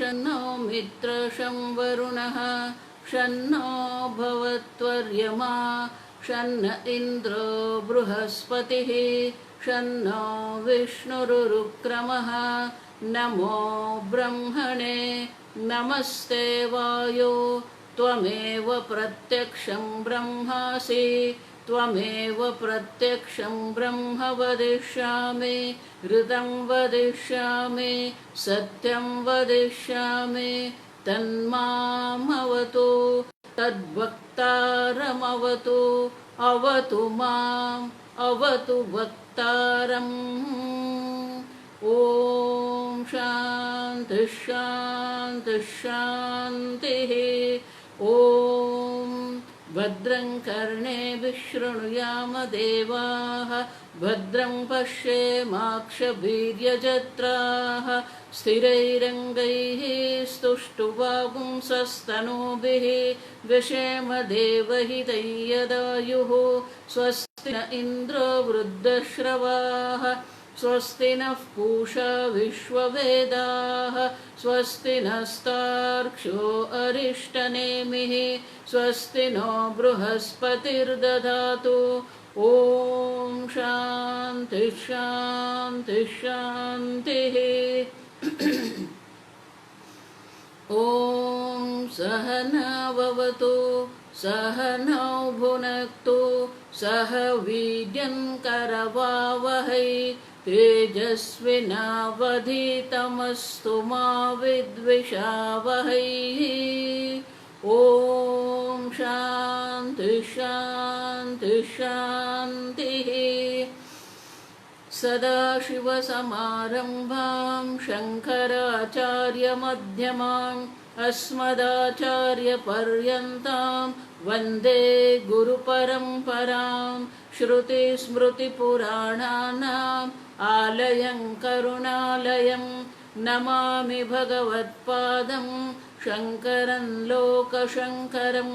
शन्नो मित्रशं वरुणः शन्नो भवत्वर्यमा शन्न इन्द्रो बृहस्पतिः शन्नो विष्णुरुक्रमः नमो ब्रह्मणे नमस्ते वायो त्वमेव प्रत्यक्षं ब्रह्मासि त्वमेव प्रत्यक्षं ब्रह्म वदिष्यामि ऋतं वदिष्यामि सत्यं वदिष्यामि तन्मामवतु तद्वक्तारमवतु अवतु माम् अवतु वक्तारम्। ॐ शान्ति शान्ति शान्तिः। ॐ भद्रं कर्णेभिः शृणुयाम देवाः भद्रं पश्येमाक्षभिर्यजत्राः स्थिरैरङ्गैः स्तुष्टुवागुंसस्तनूभिः व्यशेम देवहितं यदायुः स्वस्ति न इन्द्रो वृद्धश्रवाः स्वस्ति नः पूषा विश्ववेदाः स्वस्ति नस्तार्क्ष्यो अरिष्टनेमिः स्वस्ति नो बृहस्पतिर्दधातु। ॐ शान्ति शान्ति शान्तिः। ॐ सहनाववतु सहनौ भुनक्तु सह वीर्यं करवावहै तेजस्विनावधीतमस्तु मा विद्विषावहै। ॐ शान्ति शान्ति शान्तिः। सदाशिवसमारम्भां शङ्कराचार्यमध्यमाम् अस्मदाचार्यपर्यन्तां वन्दे गुरुपरम्परां श्रुतिस्मृतिपुराणानाम् आलयं करुणालयं नमामि भगवत्पादं शङ्करं लोकशङ्करं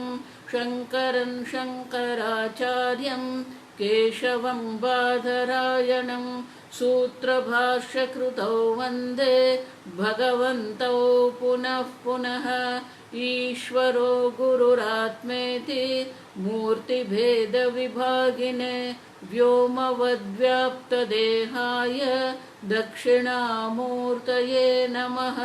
शङ्करं शङ्कराचार्यं केशवं बादरायणं सूत्रभाष्यकृतौ वन्दे भगवन्तौ पुनः पुनः। ईश्वरो गुरुरात्मेति मूर्तिभेदविभागिने व्योमवद्व्याप्तदेहाय दक्षिणामूर्तये नमः।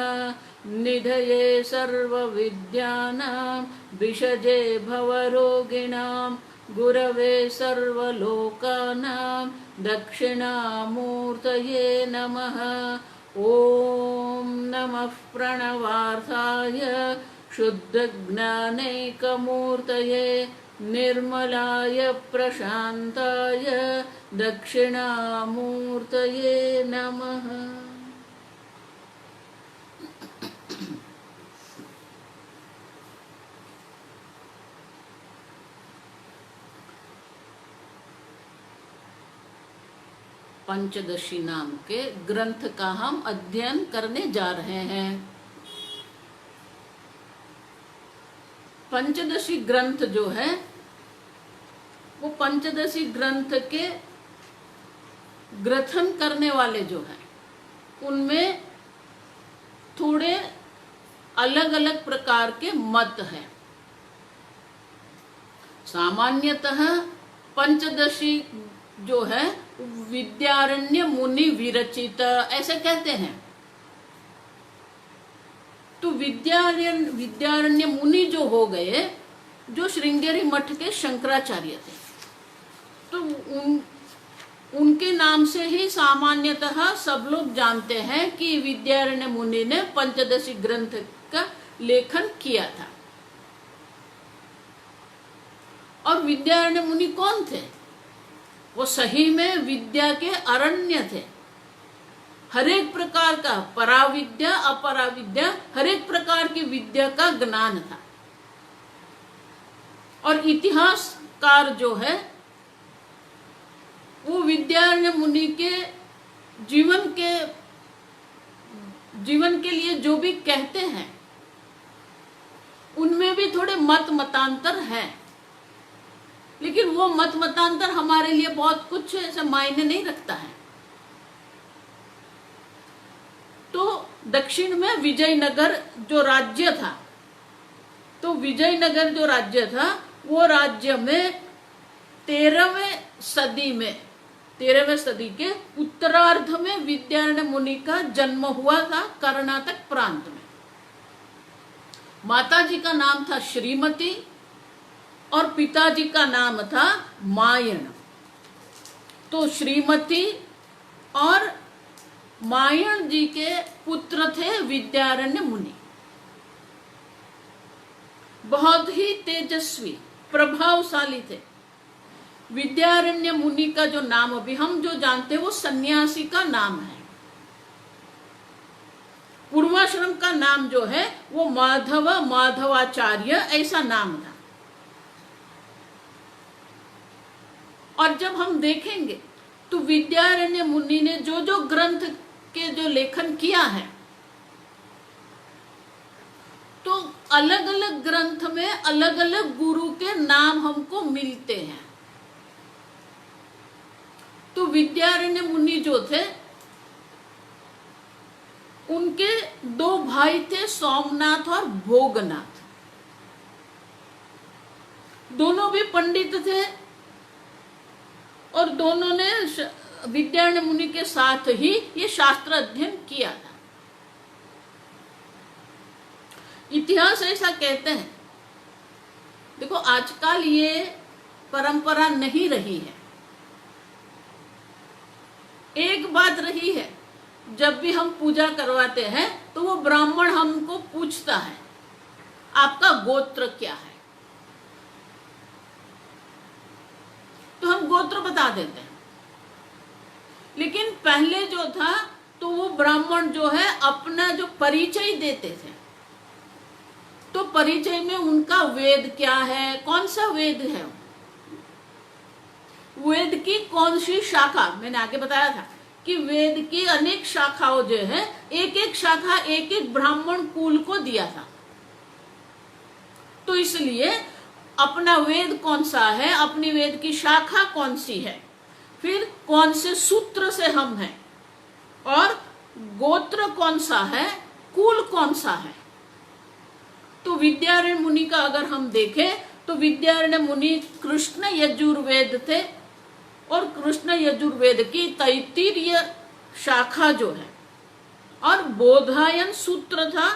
निधये सर्वविद्यानां विषजे भवरोगिणां गुरवे सर्वलोकानां दक्षिणामूर्तये नमः। ॐ नमः प्रणवार्थाय शुद्धज्ञानैकमूर्तये निर्मलाय प्रशान्ताय दक्षिणामूर्तये नमः। पंचदशी नाम के ग्रंथ का हम अध्ययन करने जा रहे हैं। पंचदशी ग्रंथ जो है वो पंचदशी ग्रंथ के ग्रथन करने वाले जो हैं उनमें थोड़े अलग अलग प्रकार के मत हैं। सामान्यतः पंचदशी जो है विद्यारण्य मुनि विरचित ऐसे कहते हैं। तो विद्यारण्य मुनि जो हो गए जो श्रृंगेरी मठ के शंकराचार्य थे, तो उनके नाम से ही सामान्यतः सब लोग जानते हैं कि विद्यारण्य मुनि ने पंचदशी ग्रंथ का लेखन किया था। और विद्यारण्य मुनि कौन थे? वो सही में विद्या के अरण्य थे। हर एक प्रकार का पराविद्या अपराविद्या हर एक प्रकार की विद्या का ज्ञान था। और इतिहासकार जो है वो विद्यारण्य मुनि के जीवन के लिए जो भी कहते हैं उनमें भी थोड़े मतांतर हैं, लेकिन वो मतांतर हमारे लिए बहुत कुछ ऐसा मायने नहीं रखता है। तो दक्षिण में विजयनगर जो राज्य था, तो विजयनगर जो राज्य था वो राज्य में 13वीं सदी के उत्तरार्ध में विद्यारण्य मुनि का जन्म हुआ था कर्नाटक प्रांत में। माताजी का नाम था श्रीमती और पिताजी का नाम था मायण। तो श्रीमती और मायण जी के पुत्र थे विद्यारण्य मुनि। बहुत ही तेजस्वी प्रभावशाली थे। विद्यारण्य मुनि का जो नाम अभी हम जो जानते हैं वो सन्यासी का नाम है। पूर्वाश्रम का नाम जो है वो माधवाचार्य ऐसा नाम था। और जब हम देखेंगे तो विद्यारण्य मुनि ने जो जो ग्रंथ के जो लेखन किया है, तो अलग अलग ग्रंथ में अलग अलग गुरु के नाम हमको मिलते हैं। तो विद्यारण्य मुनि जो थे उनके 2 भाई थे, सोमनाथ और भोगनाथ। दोनों भी पंडित थे और दोनों ने विद्यारण्य मुनि के साथ ही ये शास्त्र अध्ययन किया था। इतिहास ऐसा कहते हैं, देखो आजकल ये परंपरा नहीं रही है। एक बात रही है, जब भी हम पूजा करवाते हैं तो वो ब्राह्मण हमको पूछता है आपका गोत्र क्या है, तो हम गोत्र बता देते हैं। लेकिन पहले जो था तो वो ब्राह्मण जो है अपना जो परिचय देते थे, तो परिचय में उनका वेद क्या है, कौन सा वेद है, वेद की कौन सी शाखा, मैंने आगे बताया था कि वेद की अनेक शाखाओं जो है, एक एक शाखा एक एक ब्राह्मण कुल को दिया था। तो इसलिए अपना वेद कौन सा है, अपनी वेद की शाखा कौन सी है, फिर कौन से सूत्र से हम हैं, और गोत्र कौन सा है, कुल कौन सा है। तो विद्यारण्य मुनि का अगर हम देखें तो विद्यारण्य मुनि कृष्ण यजुर्वेद थे, और कृष्ण यजुर्वेद की तैत्तिरीय शाखा जो है, और बोधायन सूत्र था,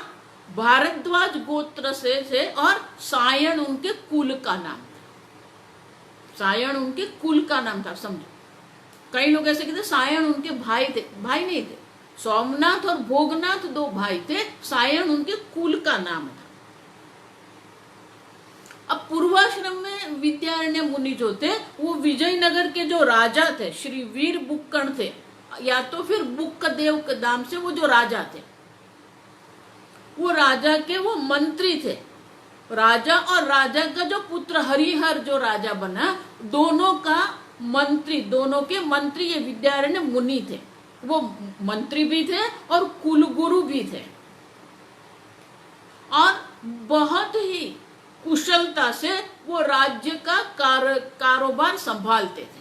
भारद्वाज गोत्र से थे, और सायण उनके कुल का नाम था। सायण उनके कुल का नाम था, समझो। कई लोग ऐसे कहते सायण उनके भाई थे, भाई नहीं थे। सोमनाथ और भोगनाथ 2 भाई थे, सायण उनके कुल का नाम था। अब पूर्वाश्रम में विद्यारण्य मुनि जो थे वो विजयनगर के जो राजा थे, श्री वीर बुक्कण थे, या तो फिर बुक्कदेव के नाम से वो जो राजा थे, वो राजा के वो मंत्री थे। राजा और राजा का जो पुत्र हरिहर जो राजा बना, दोनों के मंत्री ये विद्यारण्य मुनि थे। वो मंत्री भी थे और कुलगुरु भी थे, और बहुत ही कुशलता से वो राज्य का कारोबार संभालते थे।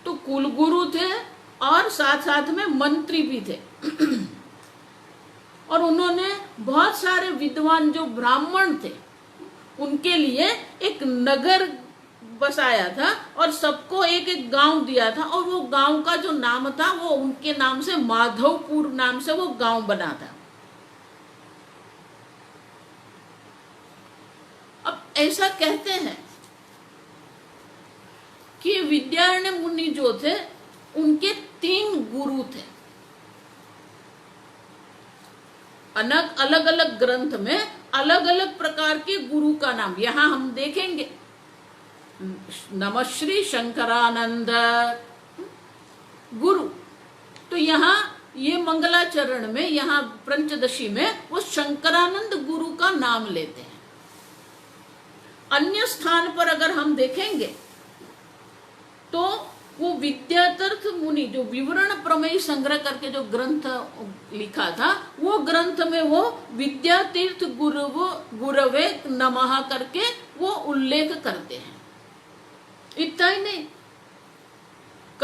तो कुलगुरु थे और साथ साथ में मंत्री भी थे। और उन्होंने बहुत सारे विद्वान जो ब्राह्मण थे उनके लिए एक नगर बसाया था, और सबको एक एक गांव दिया था, और वो गांव का जो नाम था वो उनके नाम से माधवपुर नाम से वो गांव बना था। अब ऐसा कहते हैं कि विद्यारण्य मुनि जो थे उनके 3 गुरु थे। अलग अलग ग्रंथ में अलग अलग प्रकार के गुरु का नाम यहां हम देखेंगे। नमश्री शंकरानंद गुरु, तो यहाँ ये मंगलाचरण में, यहाँ पंचदशी में वो शंकरानंद गुरु का नाम लेते हैं। अन्य स्थान पर अगर हम देखेंगे तो वो विद्यातीर्थ मुनि जो विवरण प्रमेय संग्रह करके जो ग्रंथ लिखा था, वो ग्रंथ में वो विद्यातीर्थ गुरवे नमः करके वो उल्लेख करते हैं। इतना ही नहीं,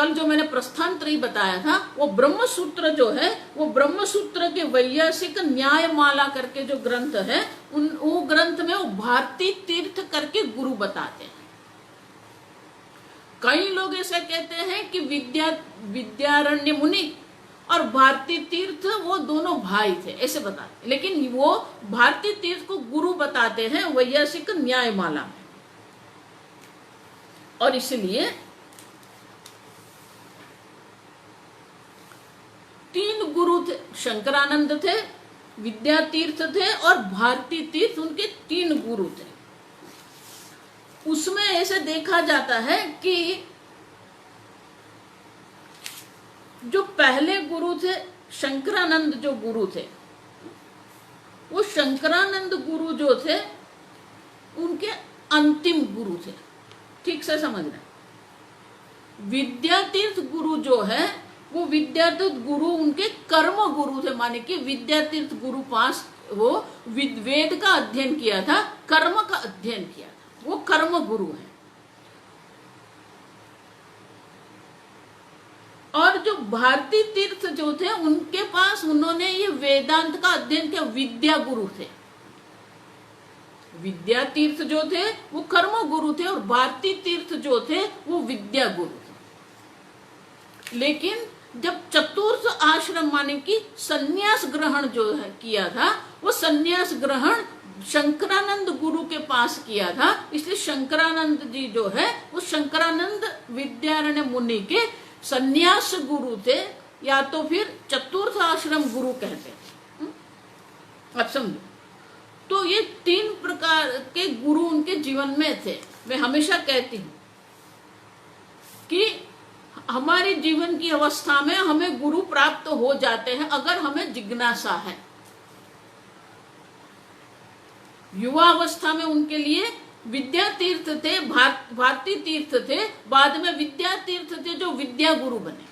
कल जो मैंने प्रस्थानत्रयी बताया था, वो ब्रह्म सूत्र जो है, वो ब्रह्म सूत्र के वैयासिक न्यायमाला करके जो ग्रंथ है, वो ग्रंथ में वो भारती तीर्थ करके गुरु बताते हैं। कई लोग ऐसा कहते हैं कि विद्यारण्य मुनि और भारती तीर्थ वो दोनों भाई थे, ऐसे बताते, लेकिन वो भारती तीर्थ को गुरु बताते हैं वैयासिक न्यायमाला में। और इसलिए 3 गुरु थे, शंकरानंद थे, विद्यातीर्थ थे और भारती तीर्थ, उनके 3 गुरु थे। उसमें ऐसे देखा जाता है कि जो पहले गुरु थे, शंकरानंद जो गुरु थे, वो शंकरानंद गुरु जो थे उनके अंतिम गुरु थे, ठीक से समझना। विद्यातीर्थ गुरु जो है, वो विद्यातीर्थ गुरु उनके कर्म गुरु थे, माने कि विद्यातीर्थ गुरु पास वो वेद का अध्ययन किया था, कर्म का अध्ययन किया था, वो कर्म गुरु है। और जो भारती तीर्थ जो थे, उनके पास उन्होंने ये वेदांत का अध्ययन किया, विद्या गुरु थे। विद्या तीर्थ जो थे वो कर्म गुरु थे और भारती तीर्थ जो थे वो विद्या गुरु थे। लेकिन जब चतुर्थ आश्रम माने कि सन्यास ग्रहण जो है किया था, वो सन्यास ग्रहण शंकरानंद गुरु के पास किया था, इसलिए शंकरानंद जी जो है वो शंकरानंद विद्यारण्य मुनि के सन्यास गुरु थे, या तो फिर चतुर्थ आश्रम गुरु कहते थे। अब समझो, तो ये 3 प्रकार के गुरु उनके जीवन में थे। मैं हमेशा कहती हूं कि हमारे जीवन की अवस्था में हमें गुरु प्राप्त हो जाते हैं अगर हमें जिज्ञासा है। युवा अवस्था में उनके लिए विद्या तीर्थ थे, भारती तीर्थ थे, बाद में विद्या तीर्थ थे जो विद्या गुरु बने।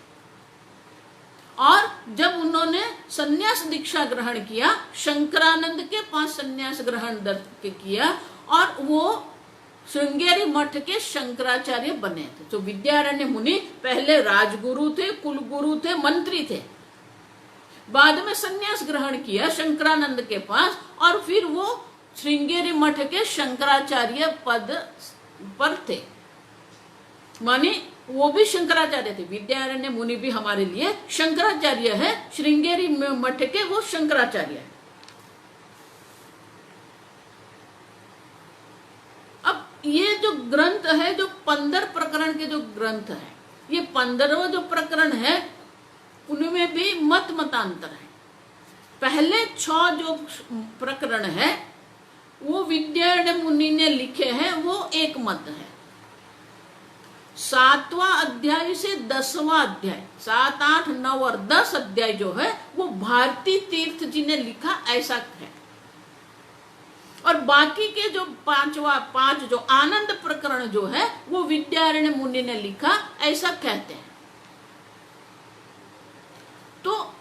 और जब उन्होंने सन्यास दीक्षा ग्रहण किया, शंकरानंद के पास सन्यास ग्रहण किया और वो श्रृंगेरी मठ के शंकराचार्य बने थे। तो विद्यारण्य मुनि पहले राजगुरु थे, कुलगुरु थे, मंत्री थे, बाद में सन्यास ग्रहण किया शंकरानंद के पास और फिर वो श्रृंगेरी मठ के शंकराचार्य पद पर थे, माने वो भी शंकराचार्य थे। विद्यारण्य मुनि भी हमारे लिए शंकराचार्य है, श्रृंगेरी मठ के वो शंकराचार्य है। अब ये जो ग्रंथ है, जो 15 प्रकरण के जो ग्रंथ है, ये 15वां जो प्रकरण है उनमें भी मतांतर है। पहले 6 जो प्रकरण है वो विद्यारण्य मुनि ने लिखे हैं, वो एक मत है। 7वां अध्याय से 10वां अध्याय, 7, 8, 9 और 10 अध्याय जो है वो भारती तीर्थ जी ने लिखा, ऐसा है। और बाकी के जो 5 जो आनंद प्रकरण जो है वो विद्यारण्य मुनि ने लिखा, ऐसा कहते हैं। तो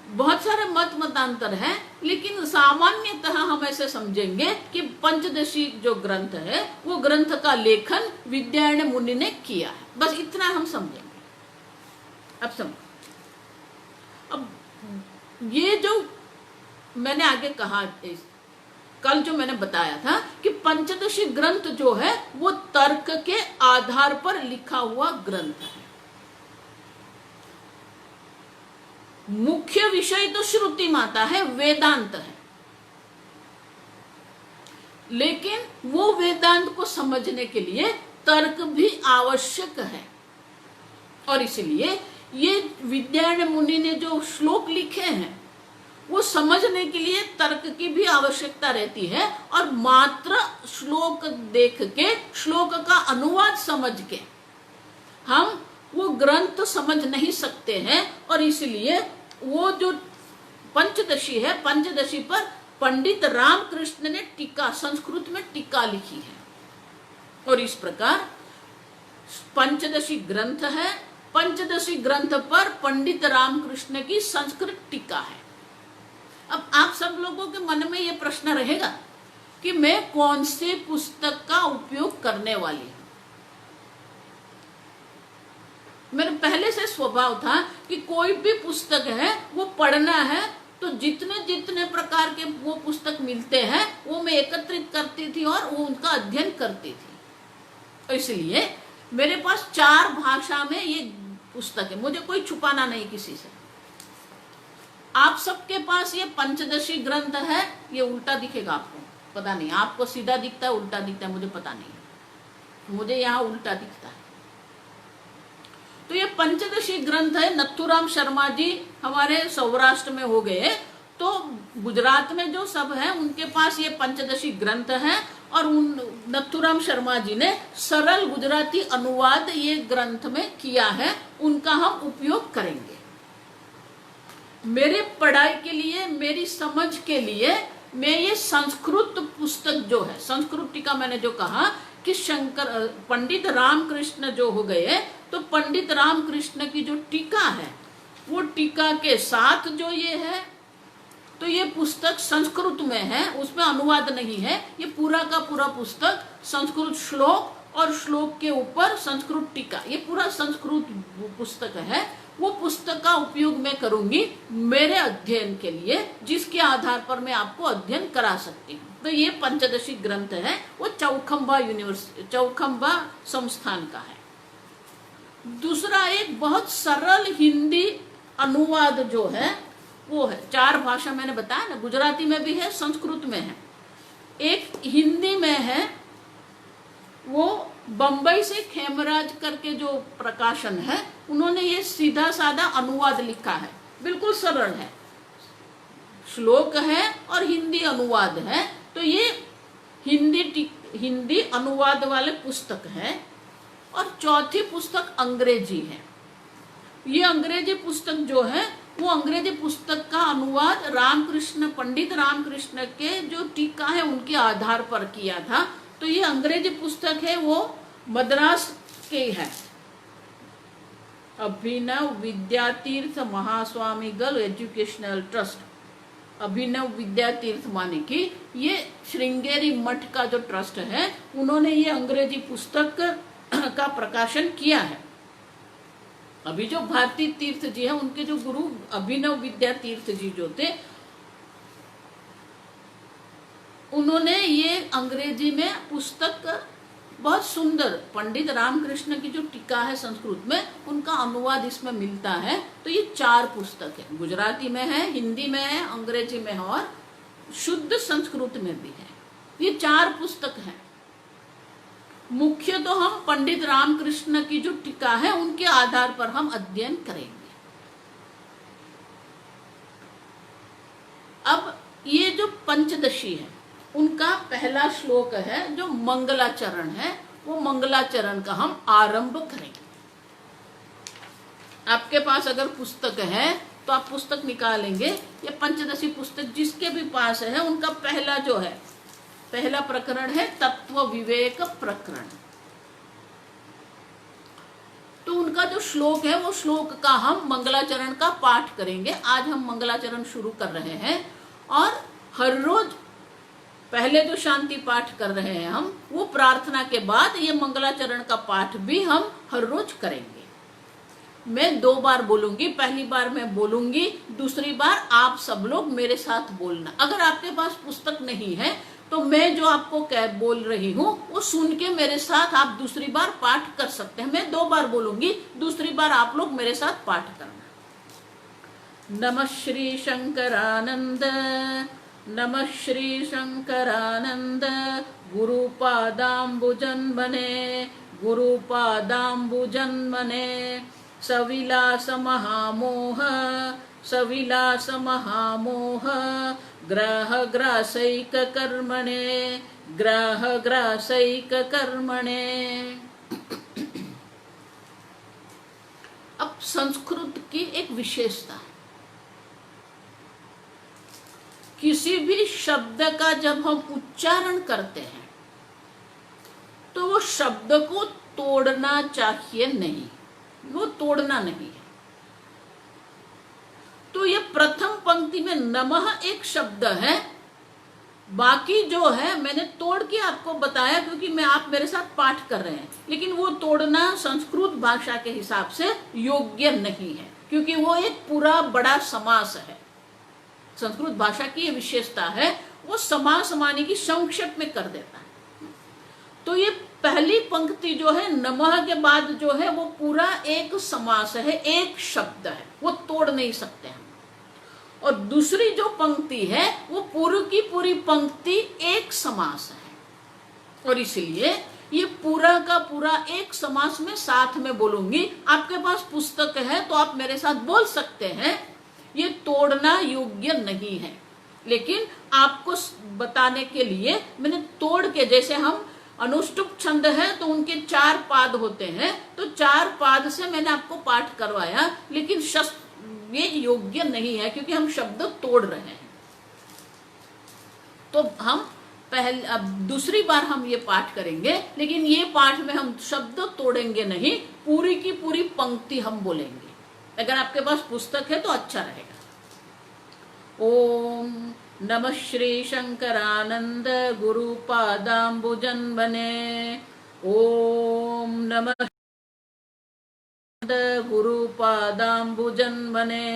बहुत सारे मतांतर है, लेकिन सामान्यतः हम ऐसे समझेंगे कि पंचदशी जो ग्रंथ है वो ग्रंथ का लेखन विद्यारण्य मुनि ने किया है, बस इतना हम समझेंगे। अब समझो, अब ये जो मैंने आगे कहा, कल जो मैंने बताया था कि पंचदशी ग्रंथ जो है वो तर्क के आधार पर लिखा हुआ ग्रंथ है। मुख्य विषय तो श्रुति माता है, वेदांत है, लेकिन वो वेदांत को समझने के लिए तर्क भी आवश्यक है। और इसलिए ये विद्यारण्य मुनि ने जो श्लोक लिखे हैं वो समझने के लिए तर्क की भी आवश्यकता रहती है, और मात्र श्लोक देख के, श्लोक का अनुवाद समझ के हम वो ग्रंथ समझ नहीं सकते हैं। और इसलिए वो जो पंचदशी है, पंचदशी पर पंडित रामकृष्ण ने टीका, संस्कृत में टीका लिखी है। और इस प्रकार पंचदशी ग्रंथ है, पंचदशी ग्रंथ पर पंडित रामकृष्ण की संस्कृत टीका है। अब आप सब लोगों के मन में ये प्रश्न रहेगा कि मैं कौन से पुस्तक का उपयोग करने वाली हूं। मेरे पहले से स्वभाव था कि कोई भी पुस्तक है वो पढ़ना है, तो जितने जितने प्रकार के वो पुस्तक मिलते हैं वो मैं एकत्रित करती थी और वो उनका अध्ययन करती थी। इसलिए मेरे पास 4 भाषा में ये पुस्तक है, मुझे कोई छुपाना नहीं किसी से। आप सबके पास ये पंचदशी ग्रंथ है, ये उल्टा दिखेगा आपको, पता नहीं, आपको सीधा दिखता है उल्टा दिखता है मुझे पता नहीं, मुझे यहाँ उल्टा दिखता है। तो ये पंचदशी ग्रंथ है। नथुराम शर्मा जी हमारे सौराष्ट्र में हो गए, तो गुजरात में जो सब है उनके पास ये पंचदशी ग्रंथ है, और उन नथुराम शर्मा जी ने सरल गुजराती अनुवाद ये ग्रंथ में किया है, उनका हम उपयोग करेंगे। मेरे पढ़ाई के लिए, मेरी समझ के लिए मैं ये संस्कृत पुस्तक जो है, संस्कृत टीका मैंने जो कहा कि पंडित रामकृष्ण जो हो गए, तो पंडित रामकृष्ण की जो टीका है वो टीका के साथ जो ये है, तो ये पुस्तक संस्कृत में है, उसमें अनुवाद नहीं है। ये पूरा का पूरा पुस्तक संस्कृत श्लोक और श्लोक के ऊपर संस्कृत टीका, ये पूरा संस्कृत पुस्तक है। वो पुस्तक का उपयोग मैं करूंगी मेरे अध्ययन के लिए, जिसके आधार पर मैं आपको अध्ययन करा सकती हूँ। तो ये पंचदशी ग्रंथ है, वो चौखंबा संस्थान का है। दूसरा एक बहुत सरल हिंदी अनुवाद जो है वो है, 4 भाषा मैंने बताया ना, गुजराती में भी है, संस्कृत में है, एक हिंदी में है। वो बंबई से खेमराज करके जो प्रकाशन है, उन्होंने ये सीधा साधा अनुवाद लिखा है, बिल्कुल सरल है, श्लोक है और हिंदी अनुवाद है। तो ये हिंदी अनुवाद वाले पुस्तक है। और चौथी पुस्तक अंग्रेजी है। ये अंग्रेजी पुस्तक जो है वो अंग्रेजी पुस्तक का अनुवाद पंडित रामकृष्ण के जो टीका है उनके आधार पर किया था। तो ये अंग्रेजी पुस्तक है, वो मद्रास के है, अभिनव विद्यातीर्थ महास्वामीगल एजुकेशनल ट्रस्ट, अभिनव विद्यातीर्थ माने कि ये श्रृंगेरी मठ का जो ट्रस्ट है, उन्होंने ये अंग्रेजी पुस्तक का प्रकाशन किया है। अभी जो भारती तीर्थ जी है, उनके जो गुरु अभिनव विद्यातीर्थ जी जो थे, उन्होंने ये अंग्रेजी में पुस्तक बहुत सुंदर, पंडित रामकृष्ण की जो टीका है संस्कृत में, उनका अनुवाद इसमें मिलता है। तो ये 4 पुस्तक है, गुजराती में है, हिंदी में है, अंग्रेजी में है और शुद्ध संस्कृत में भी है। ये 4 पुस्तक है। मुख्य तो हम पंडित रामकृष्ण की जो टीका है उनके आधार पर हम अध्ययन करेंगे। अब ये जो पंचदशी है उनका पहला श्लोक है जो मंगलाचरण है, वो मंगलाचरण का हम आरंभ करेंगे। आपके पास अगर पुस्तक है तो आप पुस्तक निकालेंगे। ये पंचदशी पुस्तक जिसके भी पास है, उनका पहला जो है, पहला प्रकरण है तत्व विवेक प्रकरण। तो उनका जो श्लोक है वो श्लोक का हम मंगलाचरण का पाठ करेंगे। आज हम मंगलाचरण शुरू कर रहे हैं और हर रोज पहले जो शांति पाठ कर रहे हैं हम, वो प्रार्थना के बाद ये मंगलाचरण का पाठ भी हम हर रोज करेंगे। मैं 2 बार बोलूंगी, पहली बार मैं बोलूंगी, दूसरी बार आप सब लोग मेरे साथ बोलना। अगर आपके पास पुस्तक नहीं है तो मैं जो आपको बोल रही हूँ वो सुन के मेरे साथ आप दूसरी बार पाठ कर सकते हैं। मैं 2 बार बोलूंगी, दूसरी बार आप लोग मेरे साथ पाठ करना। नमः श्री शंकरानंद, नमः श्री शंकरानंद, गुरुपादाम्बुजन्मने, गुरुपादाम्बुजन्मने, सविलास महामोह, सविलास महामोह, ग्राह ग्रासैक कर्मणे, ग्राह ग्रासैक कर्मणे। अब संस्कृत की एक विशेषता है, किसी भी शब्द का जब हम उच्चारण करते हैं तो वो शब्द को तोड़ना चाहिए नहीं, वो तोड़ना नहीं है। तो ये प्रथम पंक्ति में नमः एक शब्द है, बाकी जो है मैंने तोड़ के आपको बताया, क्योंकि मैं आप मेरे साथ पाठ कर रहे हैं, लेकिन वो तोड़ना संस्कृत भाषा के हिसाब से योग्य नहीं है, क्योंकि वो एक पूरा बड़ा समास है। संस्कृत भाषा की ये विशेषता है, वो समास माने की संक्षेप में कर देता है। तो ये पहली पंक्ति जो है नमः के बाद जो है वो पूरा एक समास है, एक शब्द है, वो तोड़ नहीं सकते हम। और दूसरी जो पंक्ति है वो पूरी की पूरी पंक्ति एक समास है, और इसलिए ये पूरा का पूरा एक समास में साथ में बोलूंगी। आपके पास पुस्तक है तो आप मेरे साथ बोल सकते हैं। ये तोड़ना योग्य नहीं है, लेकिन आपको बताने के लिए मैंने तोड़ के, जैसे हम अनुष्टुप छंद है तो उनके 4 पाद होते हैं, तो 4 पाद से मैंने आपको पाठ करवाया, लेकिन ये योग्य नहीं है क्योंकि हम शब्द तोड़ रहे हैं। तो हम अब दूसरी बार हम ये पाठ करेंगे, लेकिन ये पाठ में हम शब्द तोड़ेंगे नहीं, पूरी की पूरी पंक्ति हम बोलेंगे। अगर आपके पास पुस्तक है तो अच्छा रहेगा। ओम नमः श्री शंकरानंद गुरु पादाम्बुजन्मने। ओम नमः गुरु पादाम्बुजन्मने।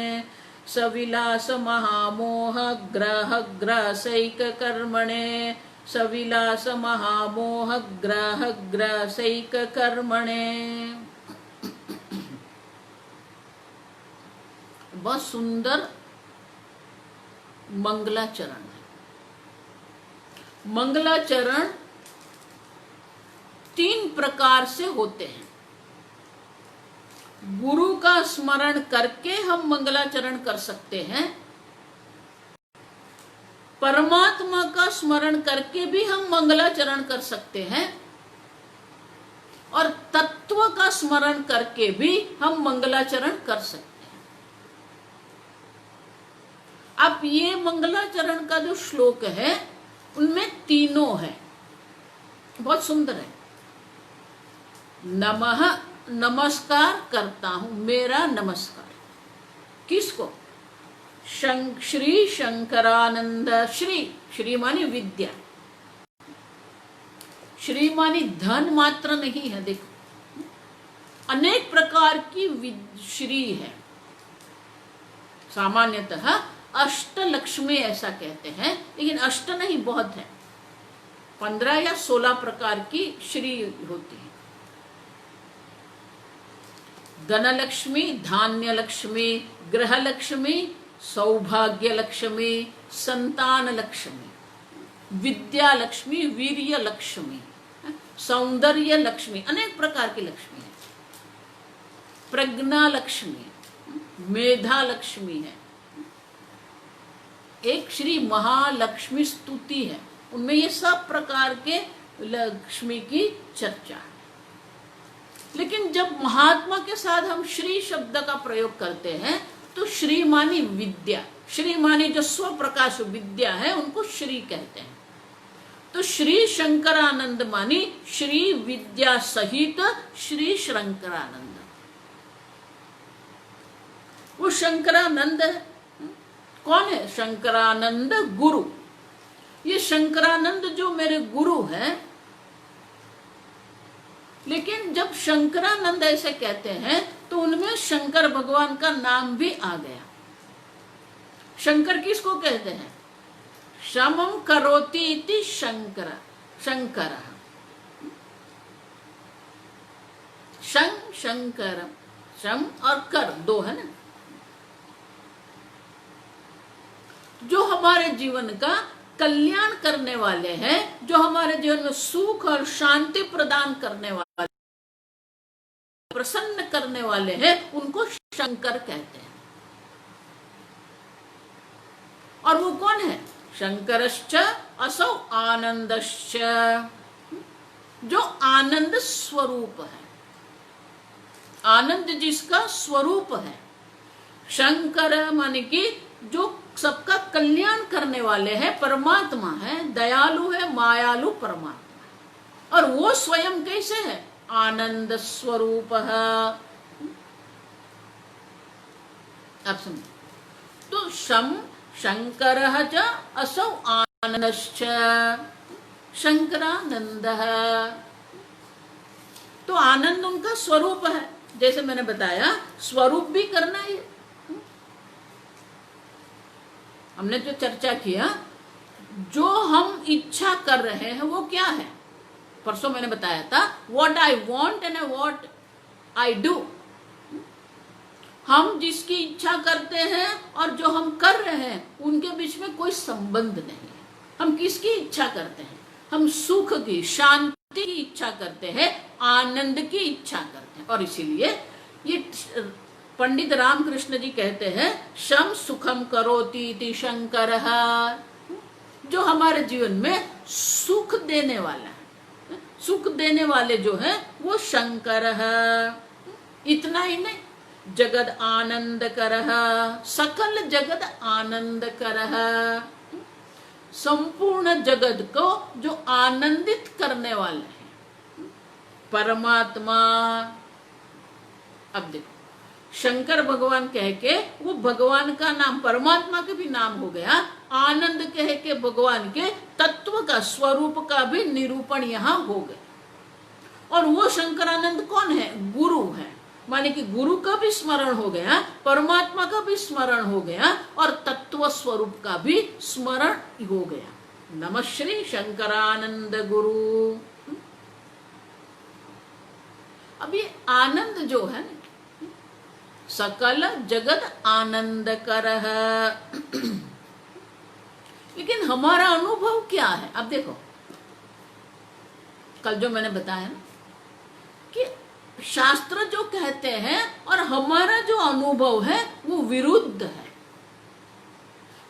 सविलास महामोह ग्रह ग्रासैक कर्मणे। सविलास महामोह ग्रह ग्रासैक कर्मणे। बहुत सुंदर मंगलाचरण है। मंगलाचरण 3 प्रकार से होते हैं। गुरु का स्मरण करके हम मंगलाचरण कर सकते हैं, परमात्मा का स्मरण करके भी हम मंगलाचरण कर सकते हैं, और तत्व का स्मरण करके भी हम मंगलाचरण कर सकते हैं। अब ये मंगलाचरण का जो श्लोक है उनमें तीनों है, बहुत सुंदर है। नमः, नमस्कार करता हूं, मेरा नमस्कार। किसको? श्री शंकरानंद। श्री मानी विद्या, श्री मानी धन मात्र नहीं है। देखो अनेक प्रकार की श्री है। सामान्यतः अष्ट लक्ष्मी ऐसा कहते हैं, लेकिन अष्ट नहीं, बहुत है। 15 या 16 प्रकार की श्री होती है। धनलक्ष्मी, धान्य लक्ष्मी, गृह लक्ष्मी, सौभाग्य लक्ष्मी, संतान लक्ष्मी, विद्या लक्ष्मी, वीर्य लक्ष्मी, सौंदर्य लक्ष्मी, अनेक प्रकार की लक्ष्मी है। प्रज्ञा लक्ष्मी, मेधा लक्ष्मी है। एक श्री महालक्ष्मी स्तुति है, उनमें ये सब प्रकार के लक्ष्मी की चर्चा है। लेकिन जब महात्मा के साथ हम श्री शब्द का प्रयोग करते हैं तो श्री मानी विद्या, श्री मानी जो स्व प्रकाश विद्या है उनको श्री कहते हैं। तो श्री शंकरानंद मानी श्री विद्या सहित श्री शंकरानंद। वो शंकरानंद कौन है? शंकरानंद गुरु। ये शंकरानंद जो मेरे गुरु हैं, लेकिन जब शंकरानंद ऐसे कहते हैं तो उनमें शंकर भगवान का नाम भी आ गया। शंकर किसको कहते हैं? शमं करोति इति शंकर, शंकर। शंकर, शम और कर 2 है ना। जो हमारे जीवन का कल्याण करने वाले हैं, जो हमारे जीवन में सुख और शांति प्रदान करने वाले, प्रसन्न करने वाले हैं, उनको शंकर कहते हैं। और वो कौन है? शंकरश्च असौ आनंदश्च, जो आनंद स्वरूप है, आनंद जिसका स्वरूप है। शंकर माने कि जो सबका कल्याण करने वाले हैं, परमात्मा है, दयालु है, मायालु परमात्मा। और वो स्वयं कैसे है? आनंद स्वरूप है। आप समझो तो शंकर च असौ आनंदश्च शंकरानंदः। तो आनंद उनका स्वरूप है, जैसे मैंने बताया स्वरूप भी करना है। हमने जो चर्चा किया, जो हम इच्छा कर रहे हैं वो क्या है, परसों मैंने बताया था what I want and what I do. हम जिसकी इच्छा करते हैं और जो हम कर रहे हैं उनके बीच में कोई संबंध नहीं है। हम किसकी इच्छा करते हैं? हम सुख की, शांति की इच्छा करते हैं, आनंद की इच्छा करते हैं। और इसीलिए ये पंडित रामकृष्ण जी कहते हैं शम सुखम करोति इति शंकरः, जो हमारे जीवन में सुख देने वाला है, सुख देने वाले जो है वो शंकर है। इतना ही नहीं, जगद आनंद करह, सकल जगत आनंद करह, संपूर्ण जगत को जो आनंदित करने वाले हैं परमात्मा। अब देखो शंकर भगवान कह के वो भगवान का नाम परमात्मा के भी नाम हो गया, आनंद कह के भगवान के तत्व का, स्वरूप का भी निरूपण यहाँ हो गया। और वो शंकरानंद कौन है? गुरु है। माने कि गुरु का भी स्मरण हो गया, परमात्मा का भी स्मरण हो गया और तत्व स्वरूप का भी स्मरण हो गया। नमः श्री शंकरानंद गुरु। अब ये आनंद जो है सकल जगत आनंद करह, लेकिन हमारा अनुभव क्या है? अब देखो कल जो मैंने बताया ना कि शास्त्र जो कहते हैं और हमारा जो अनुभव है वो विरुद्ध है।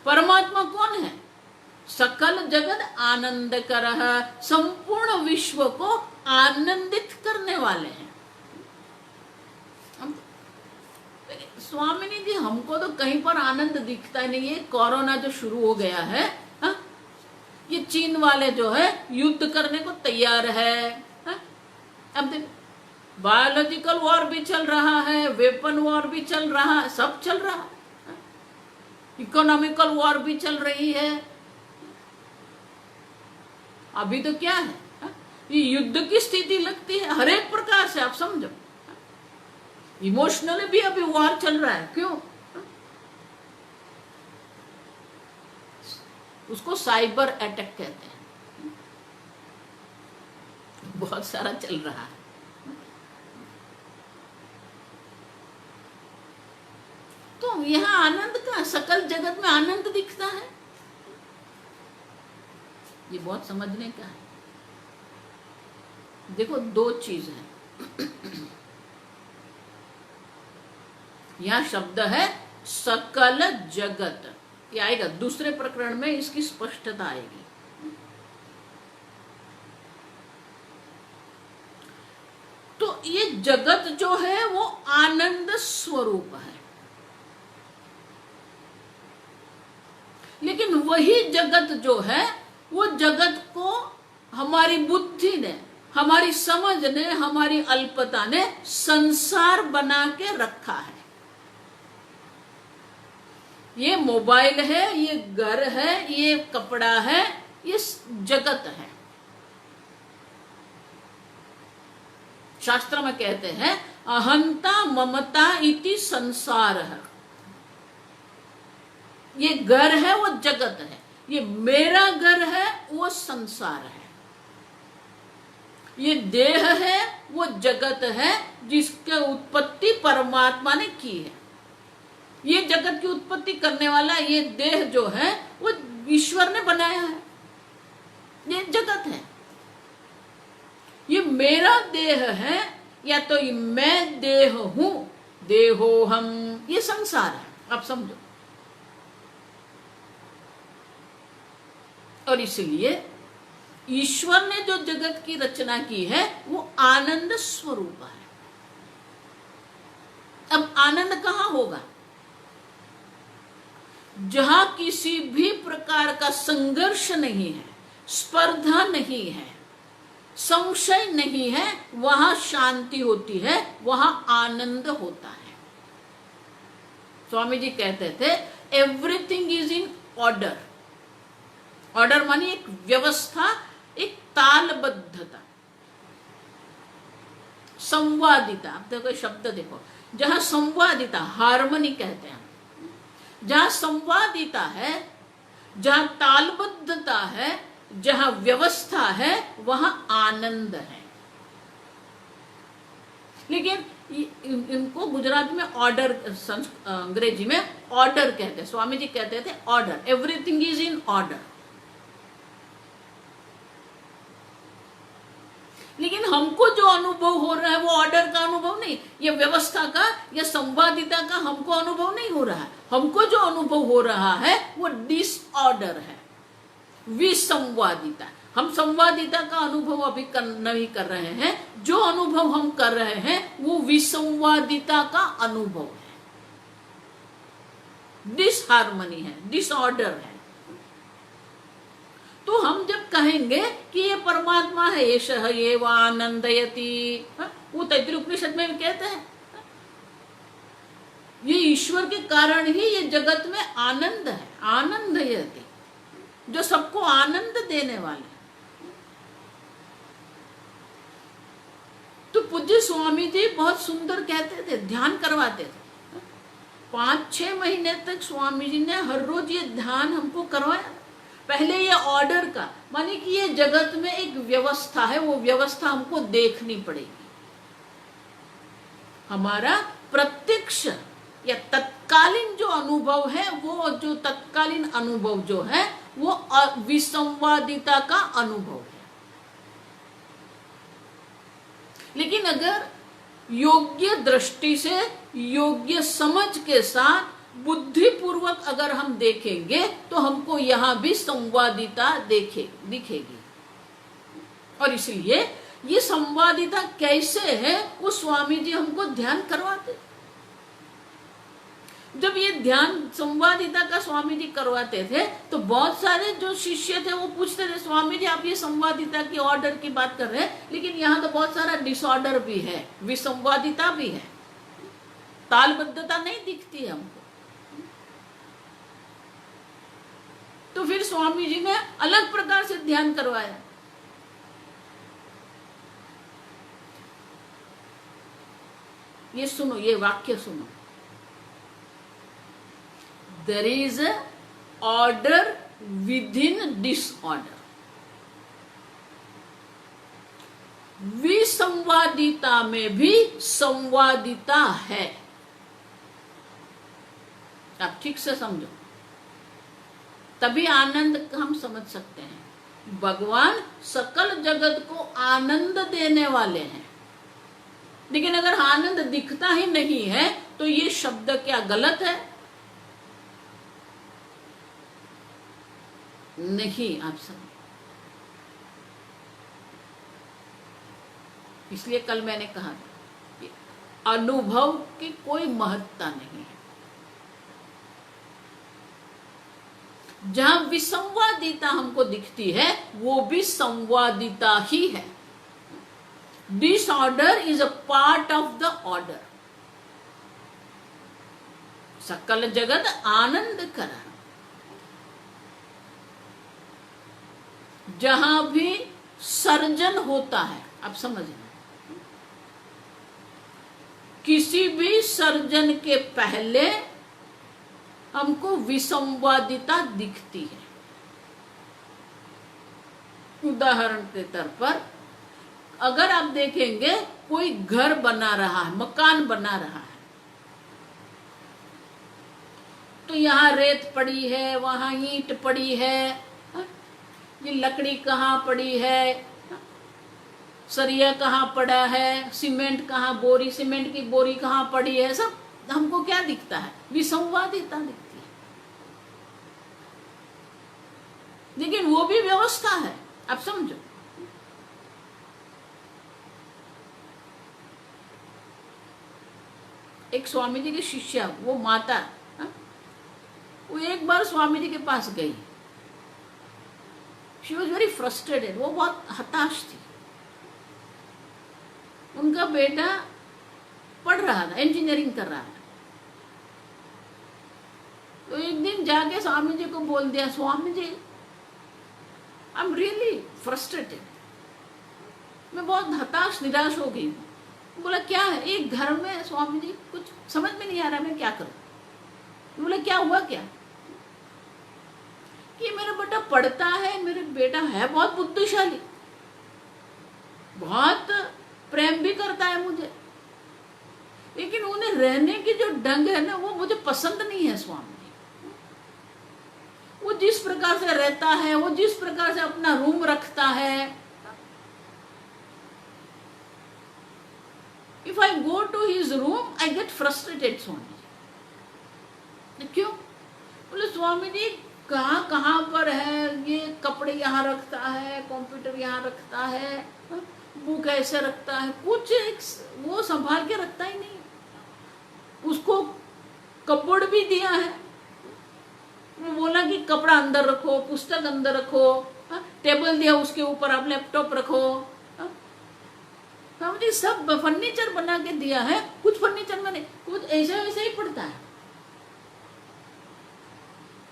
परमात्मा कौन है? सकल जगत आनंद करह, संपूर्ण विश्व को आनंदित करने वाले हैं। स्वामिनी जी हमको तो कहीं पर आनंद दिखता ही नहीं है। कोरोना जो शुरू हो गया है, हा? ये चीन वाले जो है युद्ध करने को तैयार है, हा? अब देखो बायोलॉजिकल वॉर भी चल रहा है, वेपन वॉर भी चल रहा है, सब चल रहा है, इकोनॉमिकल वॉर भी चल रही है। अभी तो क्या है, हा? ये युद्ध की स्थिति लगती है हर एक प्रकार से। आप समझो इमोशनली भी अभी वॉर चल रहा है। क्यों? उसको साइबर अटैक कहते हैं। बहुत सारा चल रहा है। तो यहां आनंद का, सकल जगत में आनंद दिखता है। ये बहुत समझने का है। देखो दो चीज है। यह शब्द है सकल जगत, ये आएगा दूसरे प्रकरण में, इसकी स्पष्टता आएगी। तो ये जगत जो है वो आनंद स्वरूप है, लेकिन वही जगत जो है वो जगत को हमारी बुद्धि ने, हमारी समझ ने, हमारी अल्पता ने संसार बना के रखा है। ये मोबाइल है, ये घर है, ये कपड़ा है, ये जगत है। शास्त्र में कहते हैं अहंता ममता इति संसार है। ये घर है वो जगत है, ये मेरा घर है वो संसार है। ये देह है वो जगत है जिसकी उत्पत्ति परमात्मा ने की है। ये जगत की उत्पत्ति करने वाला ये देह जो है वो ईश्वर ने बनाया है। ये जगत है, ये मेरा देह है, या तो मैं देह हूं, देहो हम, ये संसार है। आप समझो। और इसलिए ईश्वर ने जो जगत की रचना की है वो आनंद स्वरूप है। अब आनंद कहां होगा? जहां किसी भी प्रकार का संघर्ष नहीं है, स्पर्धा नहीं है, संशय नहीं है, वहां शांति होती है, वहां आनंद होता है। स्वामी जी कहते थे everything is in order. Order मानी एक व्यवस्था, एक तालबद्धता, संवादिता। आप देखो शब्द देखो, जहां संवादिता, हार्मनी कहते हैं, जहां संवादिता है, जहां तालबद्धता है, जहां व्यवस्था है, वहां आनंद है। लेकिन इनको गुजरात में ऑर्डर, अंग्रेजी में ऑर्डर कहते हैं। स्वामी जी कहते थे order, everything is in order. लेकिन हमको जो अनुभव हो रहा है वो ऑर्डर का अनुभव नहीं, ये व्यवस्था का या संवादिता का हमको अनुभव नहीं हो रहा है। हमको जो अनुभव हो रहा है वो डिसऑर्डर है, विसंवादिता। हम संवादिता का अनुभव अभी नहीं कर रहे हैं, जो अनुभव हम कर रहे हैं वो विसंवादिता का अनुभव है, डिसहार्मनी है, डिसऑर्डर है। तो हम जब कहेंगे कि ये परमात्मा है, ये शह ये व आनंदयति, वो तैत्तिरीय उपनिषद में भी कहते हैं, ये ईश्वर के कारण ही ये जगत में आनंद है, आनंदयति, जो सबको आनंद देने वाले। तो पूज्य स्वामी जी बहुत सुंदर कहते थे, ध्यान करवाते थे। 5-6 महीने तक स्वामी जी ने हर रोज ये ध्यान हमको करवाया। पहले ये ऑर्डर का, माने कि ये जगत में एक व्यवस्था है, वो व्यवस्था हमको देखनी पड़ेगी। हमारा प्रत्यक्ष या तत्कालीन जो अनुभव है, वो जो तत्कालीन अनुभव जो है वो विसंवादिता का अनुभव है। लेकिन अगर योग्य दृष्टि से, योग्य समझ के साथ, बुद्धिपूर्वक अगर हम देखेंगे तो हमको यहां भी संवादिता दिखेगी। और इसलिए ये संवादिता कैसे है वो स्वामी जी हमको ध्यान करवाते। जब ये ध्यान संवादिता का स्वामी जी करवाते थे तो बहुत सारे जो शिष्य थे वो पूछते थे, स्वामी जी आप ये संवादिता की ऑर्डर की बात कर रहे हैं, लेकिन यहाँ तो बहुत सारा डिसऑर्डर भी है, विसंवादिता भी है, तालबद्धता नहीं दिखती है हमको। तो फिर स्वामी जी ने अलग प्रकार से ध्यान करवाया। ये सुनो, ये वाक्य सुनो, there is a order within disorder। विसंवादिता में भी संवादिता है। आप ठीक से समझो, तभी आनंद हम समझ सकते हैं। भगवान सकल जगत को आनंद देने वाले हैं, लेकिन अगर आनंद दिखता ही नहीं है तो ये शब्द क्या गलत है? नहीं, आप सब। इसलिए कल मैंने कहा कि अनुभव की कोई महत्ता नहीं है। जहां विसंवादिता हमको दिखती है वो भी संवादिता ही है। Disorder is a part of the order. सकल जगत आनंद करा। जहां भी सर्जन होता है, आप समझना, किसी भी सर्जन के पहले हमको विसंवादिता दिखती है। उदाहरण के तौर पर अगर आप देखेंगे कोई घर बना रहा है, मकान बना रहा है, तो यहाँ रेत पड़ी है, वहां ईंट पड़ी है, ये लकड़ी कहाँ पड़ी है, सरिया कहाँ पड़ा है, सीमेंट कहाँ, बोरी, सीमेंट की बोरी कहाँ पड़ी है, सब हमको क्या दिखता है? विसंवादिता दिखती है। लेकिन वो भी व्यवस्था है, आप समझो। एक स्वामी जी की शिष्या, वो माता, वो एक बार स्वामी जी के पास गई। शी वॉज वेरी फ्रस्ट्रेटेड, वो बहुत हताश थी। उनका बेटा पढ़ रहा था, इंजीनियरिंग कर रहा था। तो एक दिन जाके स्वामी जी को बोल दिया, स्वामी ji I am really frustrated, मैं बहुत हताश निराश हो गई हूँ। बोला क्या है? एक घर में स्वामी जी कुछ समझ में नहीं आ रहा मैं क्या करूँ। बोला क्या हुआ क्या? कि मेरा बेटा पढ़ता है, मेरा बेटा है बहुत बुद्धिशाली, बहुत प्रेम भी करता है मुझे, लेकिन उन्हें रहने की जो ढंग है ना वो मुझे पसंद नहीं है स्वामी जी। वो जिस प्रकार से रहता है, वो जिस प्रकार से अपना रूम रखता है, if I go to his room I get frustrated Swami ji. क्यों? बोले स्वामी जी कहाँ कहाँ पर है, ये कपड़े यहाँ रखता है, कंप्यूटर यहाँ रखता है, बुक ऐसे रखता है, कुछ वो संभाल के रखता ही नहीं। उसको कपबोर्ड भी दिया है, वो बोला कि कपड़ा अंदर रखो, पुस्तक अंदर रखो, टेबल दिया उसके ऊपर आप लैपटॉप रखो, मुझे सब फर्नीचर बना के दिया है। कुछ फर्नीचर में नहीं, कुछ ऐसे वैसे ही पड़ता है।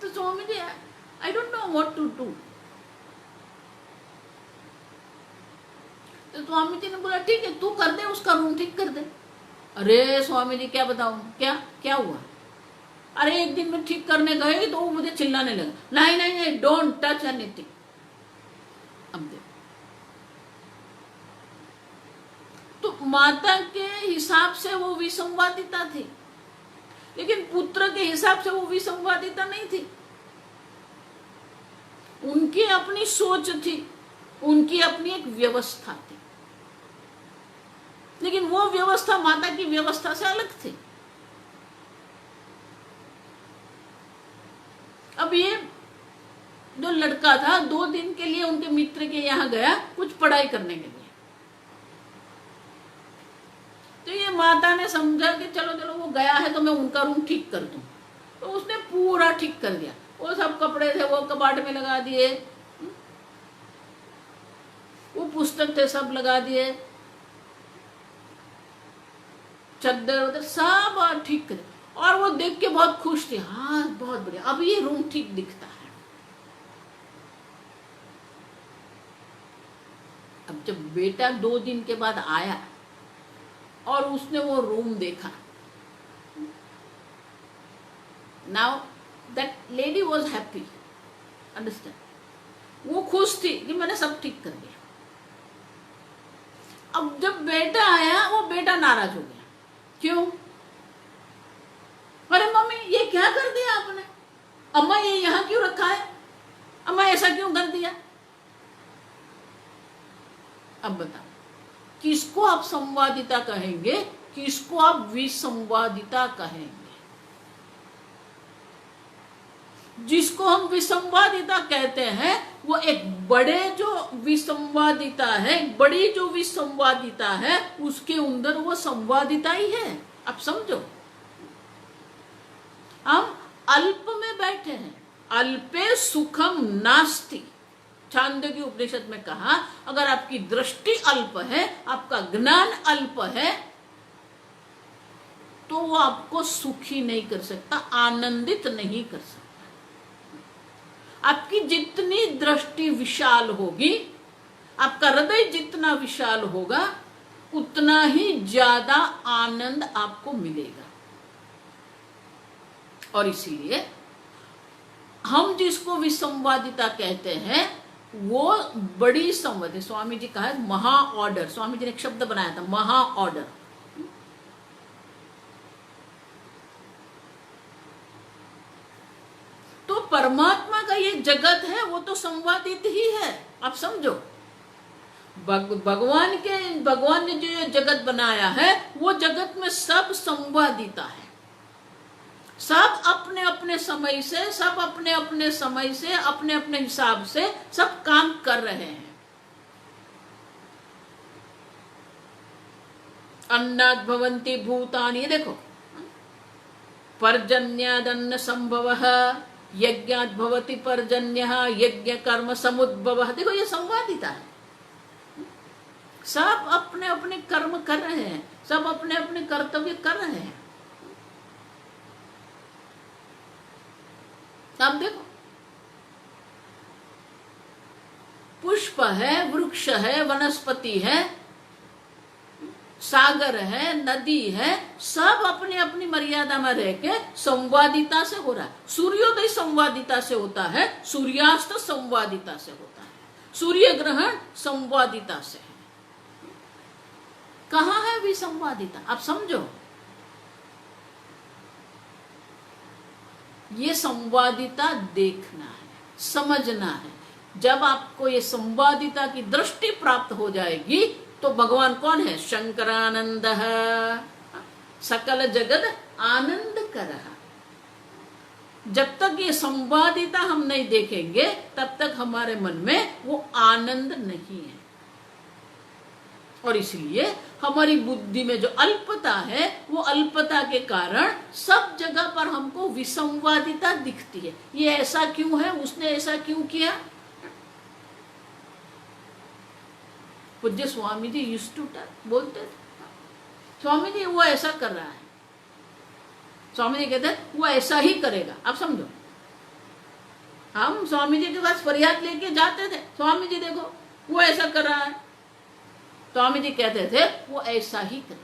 तो Swami ji I don't know what to do. तो स्वामी जी ने बोला ठीक है तू कर दे, उसका रूम ठीक कर दे। अरे स्वामी जी क्या बताऊं, क्या क्या हुआ? अरे एक दिन मैं ठीक करने गई तो वो मुझे चिल्लाने लगा, नहीं नहीं नहीं डोंट टच एनीथिंग। अब देखो, तो माता के हिसाब से वो विसंवादिता थी, लेकिन पुत्र के हिसाब से वो विसंवादिता नहीं थी। उनकी अपनी सोच थी, उनकी अपनी एक व्यवस्था थी, लेकिन वो व्यवस्था माता की व्यवस्था से अलग थी। अब ये जो लड़का था 2 दिन के लिए उनके मित्र के यहाँ गया कुछ पढ़ाई करने के लिए। तो ये माता ने समझा कि चलो चलो वो गया है तो मैं उनका रूम ठीक कर दूं, तो उसने पूरा ठीक कर दिया। वो सब कपड़े थे वो कबाड़ में लगा दिए, वो पुस्तक थे सब लगा दिए, चद्दर उधर सब ठीक कर, और वो देख के बहुत खुश थे। हाँ बहुत बढ़िया, अब ये रूम ठीक दिखता है। अब जब बेटा 2 दिन के बाद आया और उसने वो रूम देखा, now that lady was happy, understand, वो खुश थी कि मैंने सब ठीक कर दिया। अब जब बेटा आया वो बेटा नाराज हो गया। क्यों? अरे मम्मी ये क्या कर दिया आपने, अम्मा ये यहाँ क्यों रखा है, अम्मा ऐसा क्यों कर दिया। अब बताओ किसको आप संवादिता कहेंगे, किसको आप विसंवादिता कहेंगे? जिसको हम विसंवादिता कहते हैं वो एक बड़े जो विसंवादिता है, बड़ी जो विसंवादिता है उसके अंदर वो संवादिता ही है। आप समझो, हम अल्प में बैठे हैं, अल्पे सुखम नास्ति। छांदोग्य उपनिषद में कहा अगर आपकी दृष्टि अल्प है, आपका ज्ञान अल्प है, तो वो आपको सुखी नहीं कर सकता, आनंदित नहीं कर सकता। आपकी जितनी दृष्टि विशाल होगी, आपका हृदय जितना विशाल होगा, उतना ही ज्यादा आनंद आपको मिलेगा। और इसीलिए हम जिसको विसंवादिता कहते हैं वो बड़ी संवाद, स्वामी जी कहा महा ऑर्डर, स्वामी जी ने एक शब्द बनाया था महा ऑर्डर। तो परमात्मा का ये जगत है वो तो संवादित ही है। आप समझो, भगवान ने जो जगत बनाया है वो जगत में सब संवादिता है। सब अपने अपने समय से, सब अपने अपने समय से, अपने अपने हिसाब से सब काम कर रहे हैं। अन्नाद भवन्ति भूतानि, ये देखो, पर्जन्यादन्न संभवः, यज्ञात् भवति पर्जन्यः, यज्ञ कर्म समुद्भवः। देखो ये संवादिता है। सब अपने अपने कर्म कर रहे हैं, सब अपने अपने कर्तव्य कर रहे हैं। अब देखो, पुष्प है, वृक्ष है, वनस्पति है, सागर है, नदी है, सब अपनी अपनी मर्यादा में रह के संवादिता से हो रहा है। सूर्योदय संवादिता से होता है, सूर्यास्त संवादिता से होता है, सूर्य ग्रहण संवादिता से है। कहाँ है विसंवादिता? आप समझो, ये संवादिता देखना है, समझना है। जब आपको ये संवादिता की दृष्टि प्राप्त हो जाएगी तो भगवान कौन है? शंकरानंद सकल जगत आनंद करह। जब तक ये संवादिता हम नहीं देखेंगे तब तक हमारे मन में वो आनंद नहीं है। और इसलिए हमारी बुद्धि में जो अल्पता है, वो अल्पता के कारण सब जगह पर हमको विसंवादिता दिखती है। ये ऐसा क्यों है, उसने ऐसा क्यों किया। पूज्य स्वामी जी यूज्ड टू बोलते थे, स्वामी जी वो ऐसा कर रहा है, स्वामी जी कहते हैं वो ऐसा ही करेगा। आप समझो, हम स्वामी जी के पास फरियाद लेके जाते थे, स्वामी जी देखो वो ऐसा कर रहा है, स्वामी जी कहते थे वो ऐसा ही करेगा,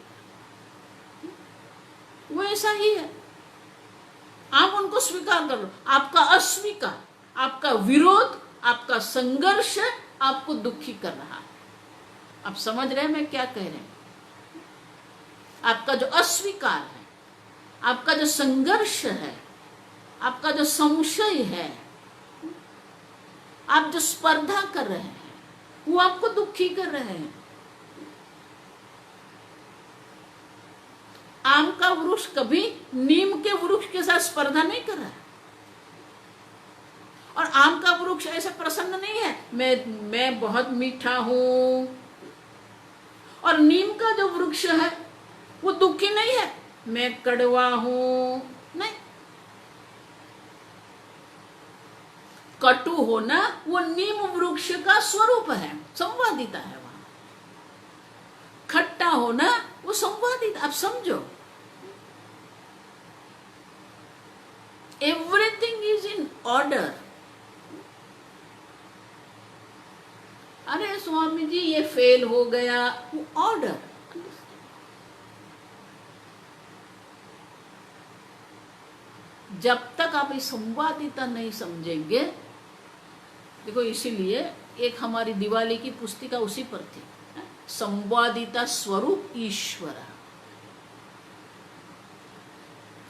वो ऐसा ही है। आप उनको स्वीकार कर लो। आपका अस्वीकार, आपका विरोध, आपका संघर्ष आपको दुखी कर रहा है। आप समझ रहे हैं मैं क्या कह रहे हैं? आपका जो अस्वीकार है, आपका जो संघर्ष है, आपका जो संशय है, आप जो स्पर्धा कर रहे हैं, वो आपको दुखी कर रहे हैं। आम का वृक्ष कभी नीम के वृक्ष के साथ स्पर्धा नहीं कर रहा है। और आम का वृक्ष ऐसे प्रसन्न नहीं है, मैं बहुत मीठा हूं। और नीम का जो वृक्ष है वो दुखी नहीं है, मैं कड़वा हूं। नहीं, कटु होना वो नीम वृक्ष का स्वरूप है, संवादिता है वहां। खट्टा होना वो संवादिता। आप समझो, एवरीथिंग इज इन ऑर्डर। अरे स्वामी जी ये फेल हो गया, वो ऑर्डर। जब तक आप इस संवादिता नहीं समझेंगे, देखो इसीलिए एक हमारी दिवाली की पुस्तिका उसी पर थी, संवादिता स्वरूप ईश्वर।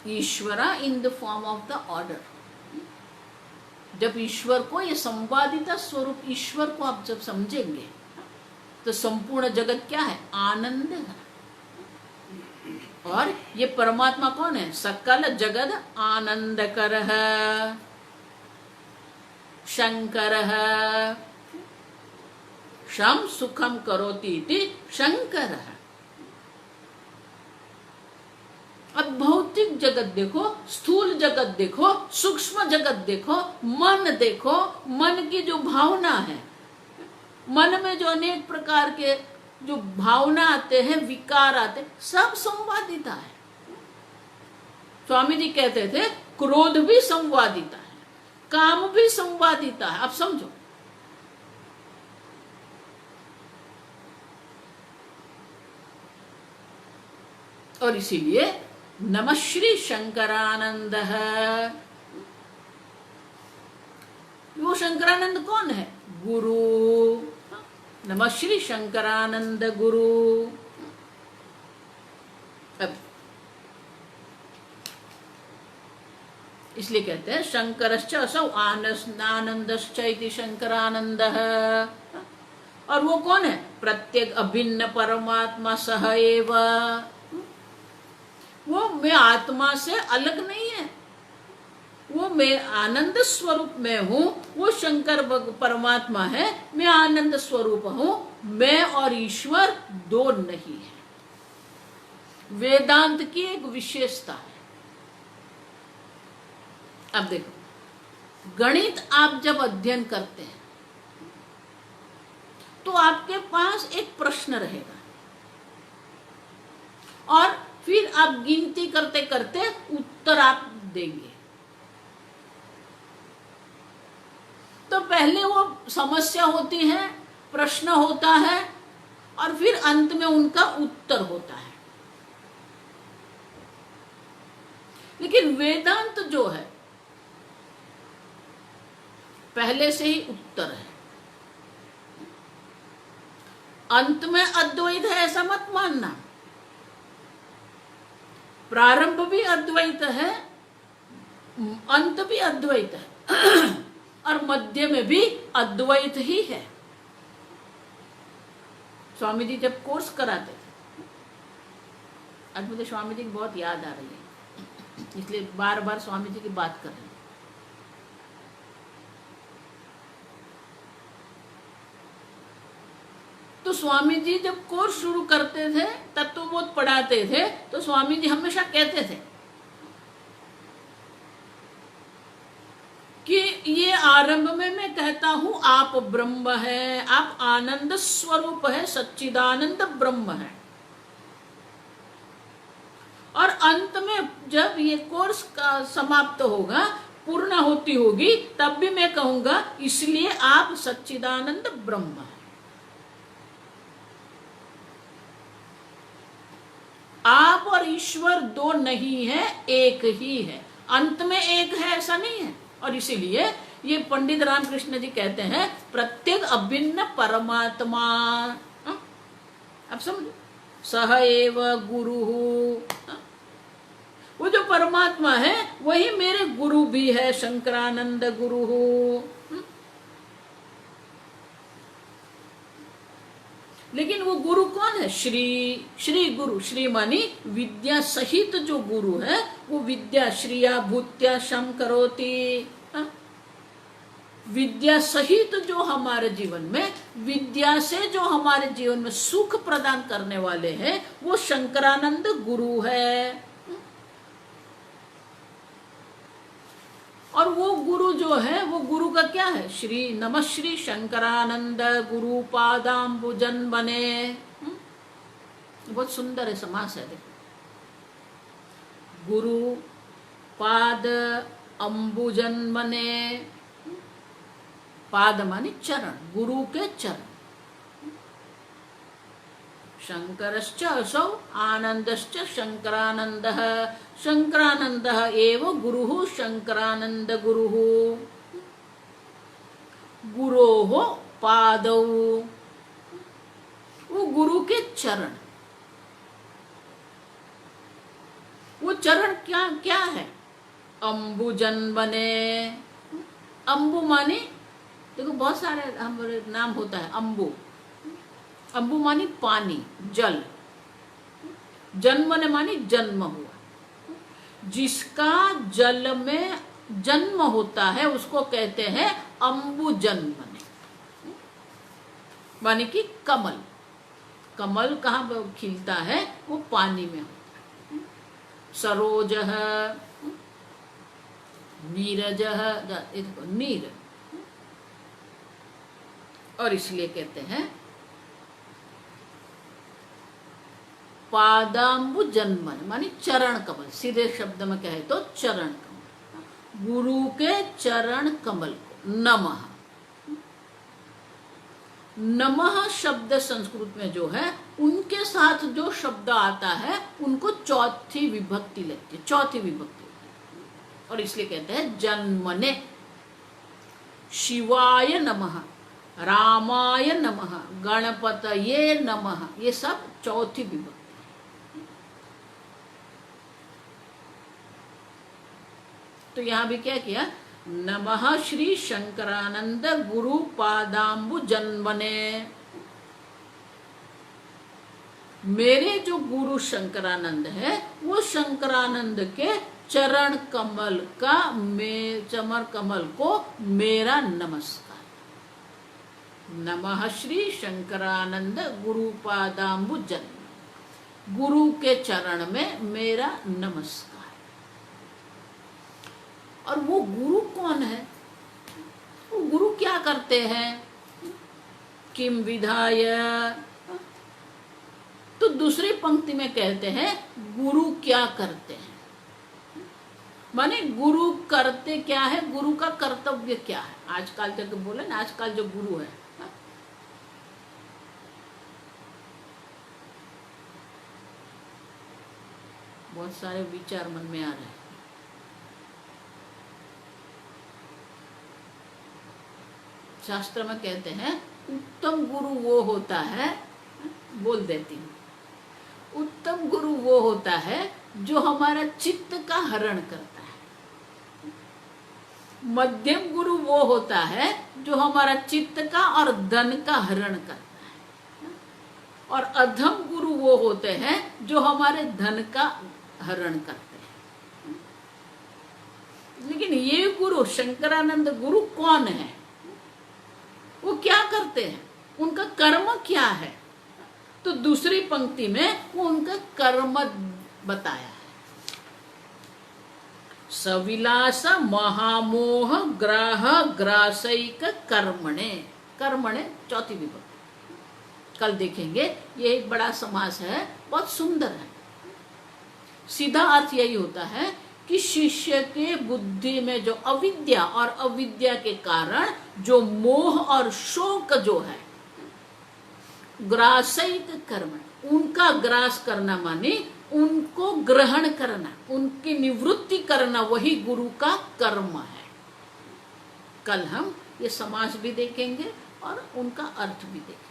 ईश्वरा in the form of the order. जब ईश्वर को, ये संवादिता स्वरूप ईश्वर को आप जब समझेंगे तो संपूर्ण जगत क्या है? आनंद है। और ये परमात्मा कौन है? सकल जगत आनंद करह शंकरः शम सुखम करोति इति शंकरः। अब भौतिक जगत देखो, स्थूल जगत देखो, सूक्ष्म जगत देखो, मन देखो, मन की जो भावना है, मन में जो अनेक प्रकार के जो भावना आते हैं, विकार आते हैं, सब संवादिता है। स्वामी जी कहते थे क्रोध भी संवादिता है, काम भी संवादिता है। आप समझो, और इसीलिए नमः श्री शंकरानंद। वो शंकरानंद कौन है? गुरु। नमः श्री शंकरानंद गुरु। अब इसलिए कहते हैं शंकरश्च असौ आनंदश्च इति शंकरानंदः। और वो कौन है? प्रत्येक अभिन्न परमात्मा सह एव। वो मैं आत्मा से अलग नहीं है, वो मैं आनंद स्वरूप में हूं। वो शंकर परमात्मा है, मैं आनंद स्वरूप हूं। मैं और ईश्वर दो नहीं है। वेदांत की एक विशेषता है। अब देखो, गणित आप जब अध्ययन करते हैं तो आपके पास एक प्रश्न रहेगा और फिर आप गिनती करते करते उत्तर आप देंगे। तो पहले वो समस्या होती है, प्रश्न होता है, और फिर अंत में उनका उत्तर होता है। लेकिन वेदांत जो है पहले से ही उत्तर है, अंत में अद्वैत है ऐसा मत मानना। प्रारंभ भी अद्वैत है, अंत भी अद्वैत है, और मध्य में भी अद्वैत ही है। स्वामी जी जब कोर्स कराते थे, आज मुझे स्वामी जी की बहुत याद आ रही है, इसलिए बार बार स्वामी जी की बात कर रही हूं। तो स्वामी जी जब कोर्स शुरू करते थे तब तो वो पढ़ाते थे, तो स्वामी जी हमेशा कहते थे कि ये आरंभ में मैं कहता हूं आप ब्रह्म है, आप आनंद स्वरूप है, सच्चिदानंद ब्रह्म है, और अंत में जब ये कोर्स का समाप्त होगा, पूर्ण होती होगी, तब भी मैं कहूंगा इसलिए आप सच्चिदानंद ब्रह्म है। आप और ईश्वर दो नहीं है, एक ही है, अंत में एक है ऐसा नहीं है। और इसीलिए ये पंडित रामकृष्ण जी कहते हैं प्रत्येक अभिन्न परमात्मा। अब समझो, सह एव गुरु, वो जो परमात्मा है वही मेरे गुरु भी है, शंकरानंद गुरु। लेकिन वो गुरु कौन है? श्री गुरु। श्री मानी विद्या सहित जो गुरु है, वो विद्या श्रिया भूत्या शम करोति, विद्या सहित जो हमारे जीवन में, विद्या से जो हमारे जीवन में सुख प्रदान करने वाले हैं, वो शंकरानंद गुरु है। और वो गुरु जो है, वो गुरु का क्या है? श्री नमः श्री शंकरानंद गुरु पादाम्बुजन बने। बहुत सुंदर है, समास है, देखो, गुरु पाद अंबुजन बने। पाद मानी चरण, गुरु के चरण। शंकरश्च असौ आनंदश्च शंकरानंदः, शंकरानंदः एव गुरुः शंकरानंद गुरुः। गुरोः पादौ, वो गुरु के चरण। वो चरण क्या क्या है? अंबुजन बने। अंबु माने, देखो बहुत सारे हमारे नाम होता है अंबु। अंबु मानी पानी, जल। जन्म ने मानी जन्म हुआ, जिसका जल में जन्म होता है उसको कहते हैं अंबु जन्म। मानी कि कमल। कमल कहाँ खिलता है? वो पानी में होता है। सरोजः, नीरजः, नीर। और इसलिए कहते हैं पादाम्बु जन्मन, मानी चरण कमल। सीधे शब्द में कहे तो चरण कमल, गुरु के चरण कमल को नमः। नमः शब्द संस्कृत में जो है, उनके साथ जो शब्द आता है उनको चौथी विभक्ति लगती है, चौथी विभक्ति लगती है। और इसलिए कहते हैं जन्मने। शिवाय नमः, रामाय नमः, गणपतये नमः, ये सब चौथी विभक्ति। तो यहां भी क्या किया? नमः श्री शंकरानंद गुरु पादाम्बु जन्मने। मेरे जो गुरु शंकरानंद है, वो शंकरानंद के चरण कमल का, चमर कमल को मेरा नमस्कार। नमः श्री शंकरानंद गुरु पादाम्बु जन्म, गुरु के चरण में मेरा नमस्कार। और वो गुरु कौन है? वो गुरु क्या करते हैं? किम विधाय, तो दूसरी पंक्ति में कहते हैं गुरु क्या करते हैं। माने गुरु करते क्या है, गुरु का कर्तव्य क्या है। आजकल तक बोले ना, आजकल जो गुरु है, बहुत सारे विचार मन में आ रहे हैं। शास्त्र में कहते हैं उत्तम गुरु वो होता है, बोल देती हूँ, उत्तम गुरु वो होता है जो हमारा चित्त का हरण करता है। मध्यम गुरु वो होता है जो हमारा चित्त का और धन का हरण करता है। और अधम गुरु वो होते हैं जो हमारे धन का हरण करते हैं। लेकिन ये गुरु शंकरानंद गुरु कौन है, वो क्या करते हैं, उनका कर्म क्या है। तो दूसरी पंक्ति में वो उनका कर्म बताया है। सविलास महामोह ग्राह ग्रासैक कर्मणे, कर्मणे चौथी विभक्ति कल देखेंगे। ये एक बड़ा समास है, बहुत सुंदर है। सीधा अर्थ यही होता है कि शिष्य के बुद्धि में जो अविद्या और अविद्या के कारण जो मोह और शोक जो है, ग्रासैक कर्म, उनका ग्रास करना माने उनको ग्रहण करना, उनकी निवृत्ति करना, वही गुरु का कर्म है। कल हम ये समास भी देखेंगे और उनका अर्थ भी देखेंगे।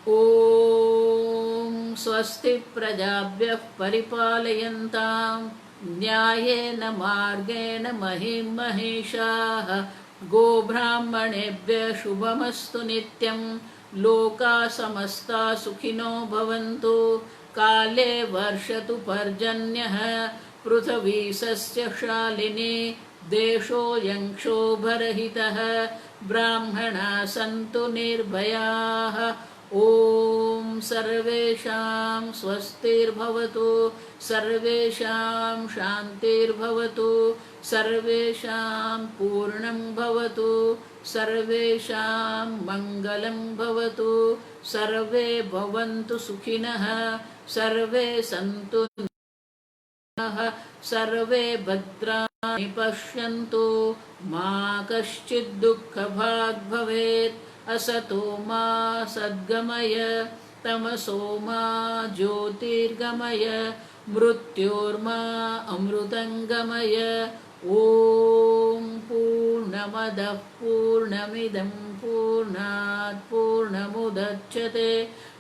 ओम स्वस्ति प्रजाभ्यः परिपालयन्तां न्यायेन मार्गेण महिं महिषाः। गोब्राह्मणेभ्यः शुभमस्तु नित्यं। लोकाः समस्ताः सुखिनो भवन्तु। काले वर्षतु पर्जन्यः। पृथिवी सस्यशालिनी। देशोऽयं क्षोभरहितः। ब्राह्मणाः सन्तु निर्भयाः। ओम सर्वेषां स्वस्तिर्भवतु। सर्वेषां शान्तिर्भवतु। सर्वेषां पूर्णं भवतु। सर्वेषां मङ्गलं भवतु। सर्वे भवन्तु सुखिनः। सर्वे सन्तु निरामयाः। सर्वे भद्राणि पश्यन्तु। मा कश्चित् दुःखभाग् भवेत्। असतो मा सद्गमय। तमसो मा ज्योतिर्गमय। मृत्योर्मा अमृतंगमय। ओम पूर्णमदः पूर्णमिदं पूर्णात् पूर्णमुदच्यते।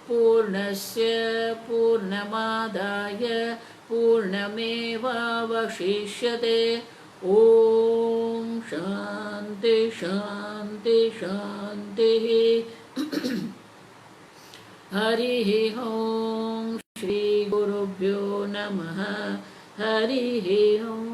पूर्णस्य पूर्णमादाय पूर्णमेवावशिष्यते। ओम शांति शांति शांति। हरिः ओम। श्री गुरुभ्यो नमः। हरिः ओम।